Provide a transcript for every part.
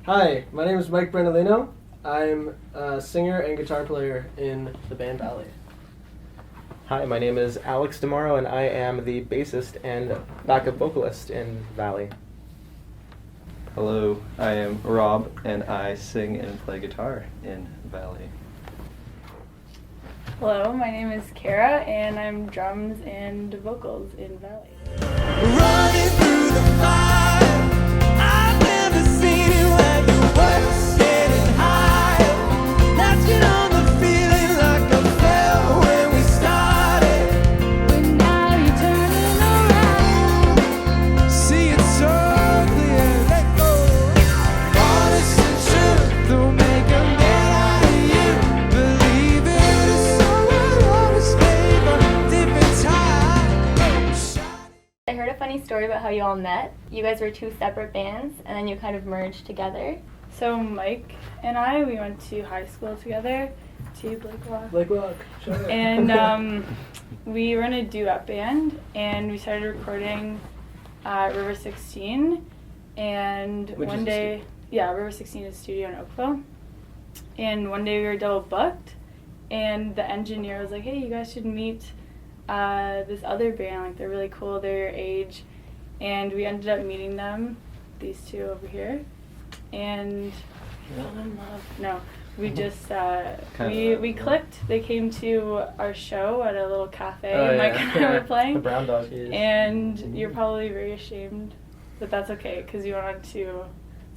Hi, my name is Mike Brandolino. I'm a singer and guitar player in the band Belleisle. Hi, my name is Alex DeMauro, and I am the bassist and backup vocalist in Valley. Hello, I am Rob, and I sing and play guitar in Valley. Hello, my name is Kara, and I'm drums and vocals in Valley. Running through the fire, I've never seen it like you were sitting high. Latching on the feeling like I felt when we started. But now you're turning around. See it so clear, let go. Honest and true, don't make a man out of you. Believe it is someone always favor, different time. I heard a funny story about how you all met. You guys were two separate bands, and then you kind of merged together. So Mike and I, we went to high school together, to Belleisle. Belleisle, sure. And we were in a duet band, and we started recording at River 16. And Which one is a day, yeah, River 16 is a studio in Oakville. And one day we were double booked, and the engineer was like, "Hey, you guys should meet this other band. Like, they're really cool. They're your age." And we ended up meeting them, these two over here, and fell in love. No, we just we clicked. They came to our show at a little cafe. Mike and I were playing. The Brown Dog. And you're probably very ashamed, but that's okay because you went on to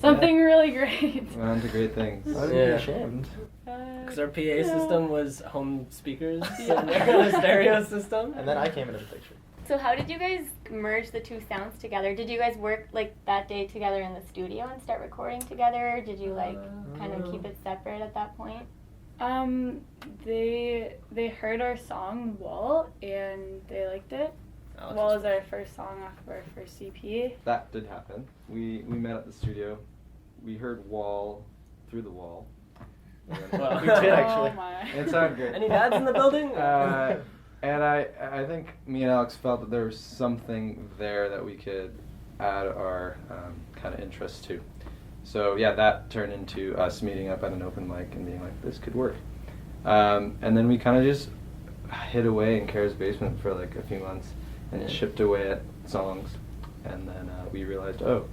something really great. Went on to great things. Why would you be ashamed? Because our PA system was home speakers Yeah. and a stereo system. And then I came into the picture. So how did you guys merge the two sounds together? Did you guys work like that day together in the studio and start recording together? Or did you like kind of keep it separate at that point? They heard our song Wall and they liked it. Wall is our first song off of our first EP. That did happen. We met at the studio. We heard Wall through the wall. And then- Well, We did actually. Oh my. It sounded great. Any dads in the building? And I think me and Alex felt that there was something there that we could add our kind of interest to. So yeah, that turned into us meeting up at an open mic and being like, this could work. And then we kind of just hid away in Kara's basement for like a few months and chipped away at songs. And then we realized, oh,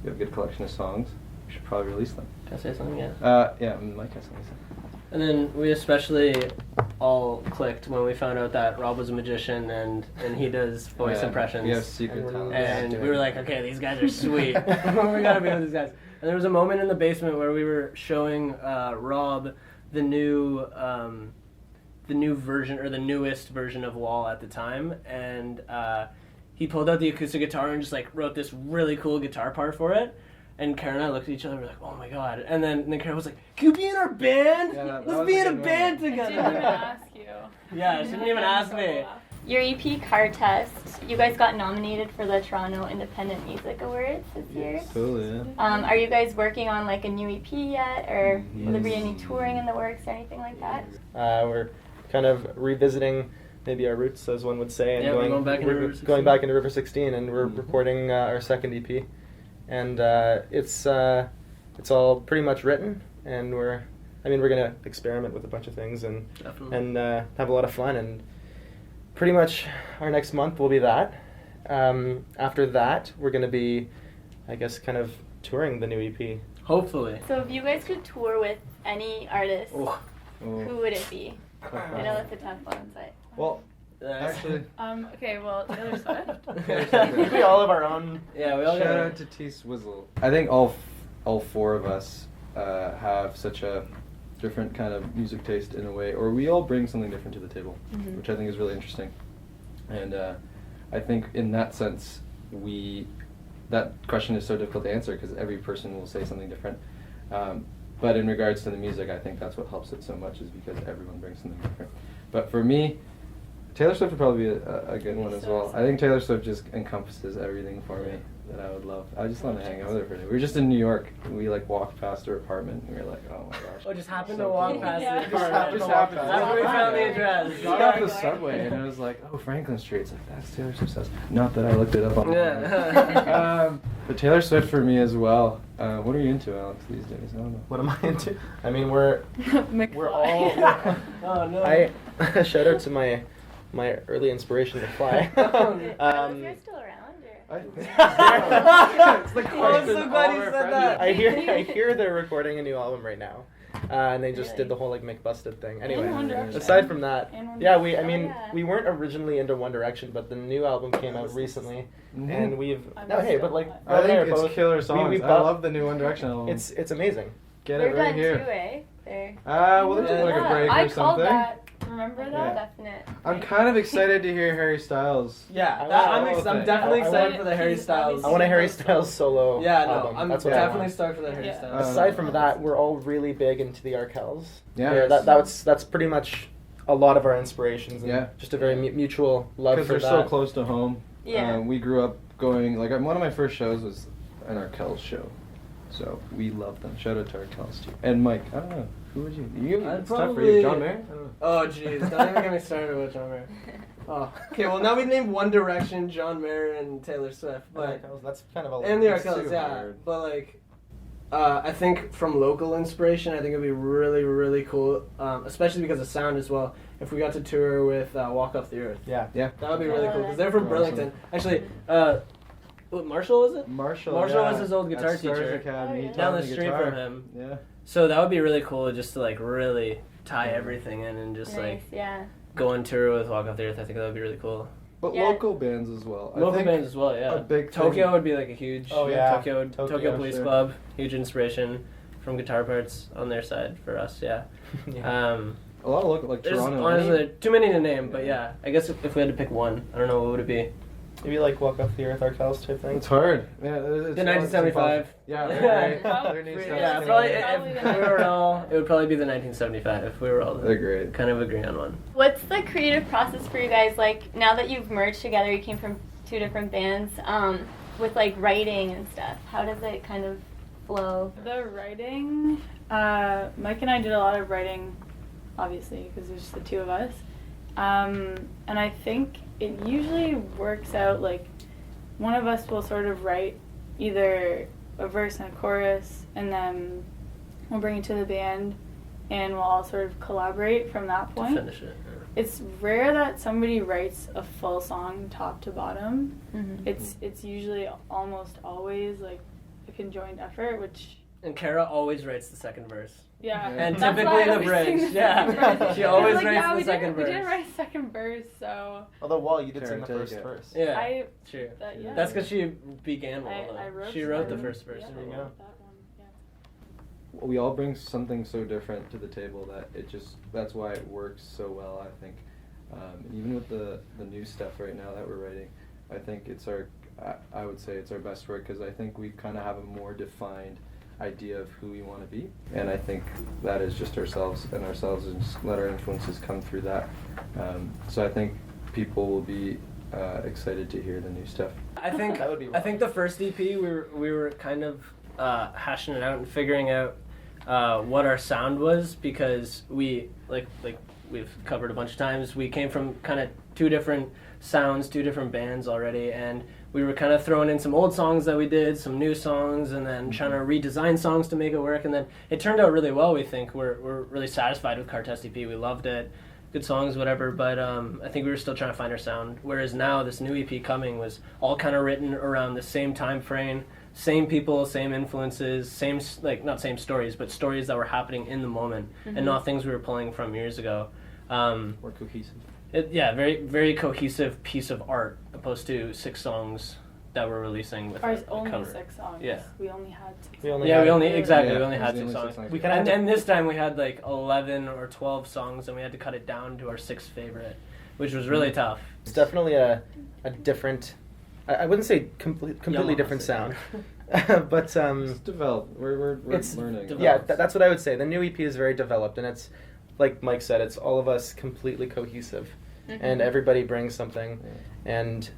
we have a good collection of songs. We should probably release them. Can I say something? Yeah. Yeah, Mike has something to say. And then we especially all clicked when we found out that Rob was a magician and he does voice Yeah, impressions. We have secret And talent. And we were like, okay, these guys are sweet. We gotta be with these guys. And there was a moment in the basement where we were showing Rob the new version, or the newest version of Wall at the time, and he pulled out the acoustic guitar and just like wrote this really cool guitar part for it. And Karen and I looked at each other and were like, oh my god. And then Karen was like, can you be in our band? Yeah, that Let's was be a in a good band moment. I together. didn't even ask you. Yeah, she didn't even ask me. Your EP Car Test, you guys got nominated for the Toronto Independent Music Awards this year. Totally, yeah. Are you guys working on like a new EP yet, or will there be any touring in the works or anything like that? We're kind of revisiting maybe our roots, as one would say, and Yeah, we're going back into River 16. going back into River 16, and we're recording our second EP, and it's all pretty much written, and we're gonna experiment with a bunch of things and have a lot of fun, and pretty much our next month will be that. After that, we're gonna be, I guess, kind of touring the new EP. Hopefully. So if you guys could tour with any artist, Oh. who would it be? I know that's a tough one, but... Well, actually, Okay, well, Taylor Swift. We all have our own. Yeah, we all shout got out to T Swizzle. I think all four of us have such a different kind of music taste in a way, or we all bring something different to the table, which I think is really interesting. And I think in that sense, that question is so difficult to answer because every person will say something different. But in regards to the music, I think that's what helps it so much, is because everyone brings something different. But for me, Taylor Swift would probably be a good one as well. I think Taylor Swift just encompasses everything for me that I would love. I just want to hang out with her for a day. We were just in New York. We like walked past her apartment and we were like, oh my gosh. Oh, just happened So to walk cool. past Yeah. the Just apartment. happened. That's where we found the address. Got off the subway and it was like, oh, Franklin Street. It's like, that's Taylor Swift's house. Not that I looked it up on Yeah. But Taylor Swift for me as well. What are you into, Alex, these days? I don't know. What am I into? I mean, we're all. Oh no. I shout out to my early inspiration to fly. You're still around, or? It's the I'm so glad you said that. I hear they're recording a new album right now, and they just did the whole like Mick Busted thing. Anyway, And One Direction. aside from that, And One yeah, Direction. we weren't originally into One Direction, but the new album came out recently, Mhm. and we've I'm no hey, so but like glad. I Rob and think are it's both- killer songs. we I bought- love the new One Direction album. It's amazing. Get They're it right done here. too, eh? They're. Well, they took like a break I or called something. that. Remember that? Yeah. Definite. I'm kind of excited to hear Harry Styles. Yeah, I that, want the I'm whole definitely thing. I excited want- for the Harry He's Styles. obviously- I want a Harry Styles solo Yeah, no, album. I'm That's what I definitely want. stoked for the Harry Yeah. Styles. Aside from that, we're all really big into the Arkells. Yeah. That's pretty much a lot of our inspirations, and Yeah. just a very mutual love Because for they're that. so close to home. Yeah. We grew up going, like, one of my first shows was an Arkells show. So we love them. Shout out to Arkells too. And Mike, I don't know. Who would you? I'd It's tough for probably- you. John Mayer? I don't know. Oh jeez, don't even get me started with John Mayer. Oh, okay. Well, now we named One Direction, John Mayer, and Taylor Swift, but That's kind of a and the It's Arkells, too yeah. hard. But like, I think from local inspiration, I think it'd be really, really cool, especially because of sound as well. If we got to tour with Walk Off the Earth, Yeah. Yeah. that would be really Oh, cool because they're from Awesome. Burlington. Actually, what, Marshall was it? Marshall. Marshall yeah. was his old guitar At Stars teacher. Academy. Oh, He yeah. taught Down me the street guitar. from him. Yeah. So that would be really cool, just to like really tie everything in and just Nice. like Yeah. go on tour with Walk Off the Earth. I think that would be really cool. But Yeah. local bands as well. I Local think bands as well, yeah. a big Tokyo thing- would be like a huge. Oh, yeah. Tokyo Tokyo, Police sure. Club, huge inspiration from guitar parts on their side for us. Yeah. A lot of local, like There's Toronto. honestly too many to name, but yeah. I guess if we had to pick one, I don't know what would it be. Maybe like Walk Off the Earth, Arkells type thing. It's hard. Yeah, it's The 1975. Yeah, Yeah. they're great. Probably. Their new Yeah, stuff's Yeah, gonna probably. be- If we were all, it would probably be the 1975. If we were all They're great. kind of agree on one. What's the creative process for you guys? Like now that you've merged together, you came from two different bands. With like writing and stuff, how does it kind of flow? The writing, Mike and I did a lot of writing, obviously, because there's just the two of us. And I think it usually works out like one of us will sort of write either a verse and a chorus, and then we'll bring it to the band, and we'll all sort of collaborate from that To point. finish it. It's rare that somebody writes a full song top to bottom. Mm-hmm. It's usually almost always like a conjoined effort, which And Kara always writes the second verse. yeah. And That's typically why I the always bridge, sing the yeah. second verse. She I was always like, writes yeah, the we second We didn't verse. write a second verse, so Although Wall, you did sing the Karen, first take it. verse. Yeah, I true. yeah. That's because she began I well. wrote. She wrote the some- first verse. Yeah, There you I go. wrote that one, yeah. We all bring something so different to the table that that's why it works so well, I think. And even with the new stuff right now that we're writing, I think I would say it's our best work because I think we kind of have a more defined idea of who we want to be, and I think that is just ourselves and just let our influences come through that. So I think people will be excited to hear the new stuff. I think That would be I think the first EP we were kind of hashing it out and figuring out what our sound was, because we like we've covered a bunch of times, we came from kind of two different sounds, two different bands already, and we were kind of throwing in some old songs that we did, some new songs, and then trying to redesign songs to make it work, and then it turned out really well. We think we're really satisfied with Cartest EP. We loved it, good songs, whatever, but I think we were still trying to find our sound, whereas now this new EP coming was all kind of written around the same time frame, same people, same influences, same, like, not same stories, but stories that were happening in the moment, and not things we were pulling from years ago. More cohesive. Very, very cohesive piece of art, opposed to 6 songs that we're releasing with Ours a only cover. 6 songs. Yeah. We only had 6. We only Yeah, had- we only exactly Yeah, we only it was had the 6 only songs. 6 songs. We kinda had And to- this time we had like 11 or 12 songs, and we had to cut it down to our 6th favorite, which was really tough. It's definitely a different. I wouldn't say completely Yamaha different sound. sound, but It's developed. We're it's learning. yeah. That's what I would say. The new EP is very developed, and it's like Mike said. It's all of us completely cohesive, and everybody brings something, and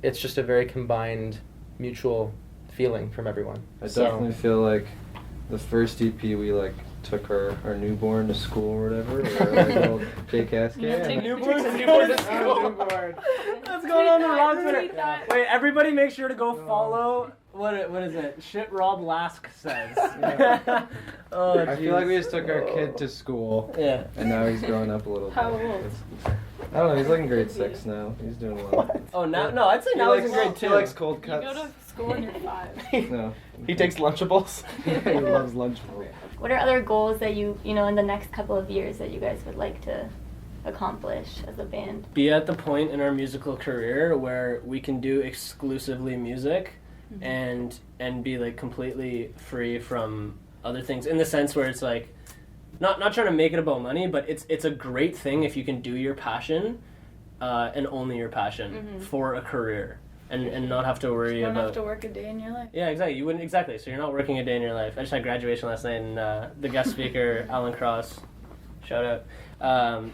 it's just a very combined, mutual feeling from everyone. I So- definitely feel like the first EP we like took our newborn to school or whatever, or like little Jake Cascade. Yeah, take- Newborn to Newborn to school. school. That's going on the wrong Tweet Twitter. that. Wait, everybody make sure to go follow What is it? Shit Rob Lask says. Yeah. Oh, I feel like we just took our kid to school. Yeah. And now he's growing up a little bit. How old? I don't know, he's like in grade 6 now. He's doing well. Oh, no, I'd say now he's in grade 2. He likes cold You cuts. go to school when you're 5. No. He takes Lunchables. He loves Lunchables. What are other goals that you know, in the next couple of years that you guys would like to accomplish as a band? Be at the point in our musical career where we can do exclusively music and be like completely free from other things, in the sense where it's like not trying to make it about money, but it's a great thing if you can do your passion and only your passion for a career and not have to worry You don't about have to work a day in your life. Yeah, exactly. You wouldn't exactly. So you're not working a day in your life. I just had graduation last night, and the guest speaker, Alan Cross, shout out,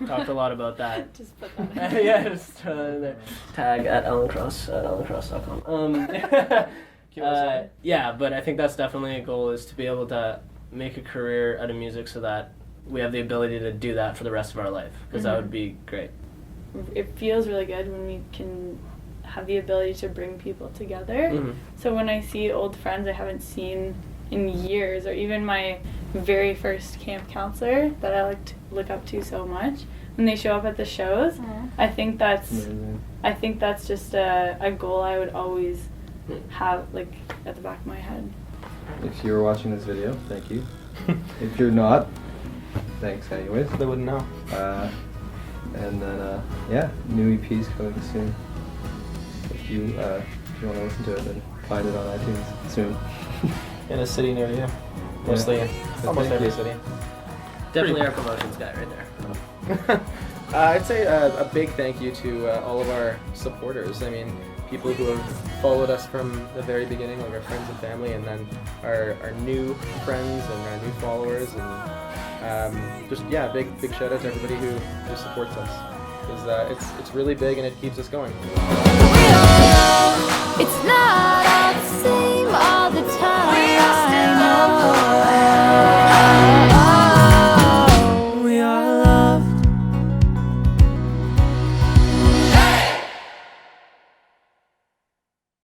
talked a lot about that. Just put that in. Yeah, just there. Tag at Alan Cross at alancross.com. Yeah, but I think that's definitely a goal, is to be able to make a career out of music so that we have the ability to do that for the rest of our life, because that would be great. It feels really good when we can have the ability to bring people together. So when I see old friends I haven't seen in years, or even my very first camp counselor that I look up to so much, when they show up at the shows, I think that's just a goal I would always have like at the back of my head. If you're watching this video, thank you. If you're not, thanks anyways. They wouldn't know. And then yeah, new EP's coming soon. If you want to listen to it, then find it on iTunes soon. In a city near you. Mostly almost every city. Definitely our promotions guy right there. I'd say a big thank you to all of our supporters. I mean, people who have followed us from the very beginning, like our friends and family, and then our new friends and our new followers, and just big shout out to everybody who supports us, because it's really big and it keeps us going. It's not all the same.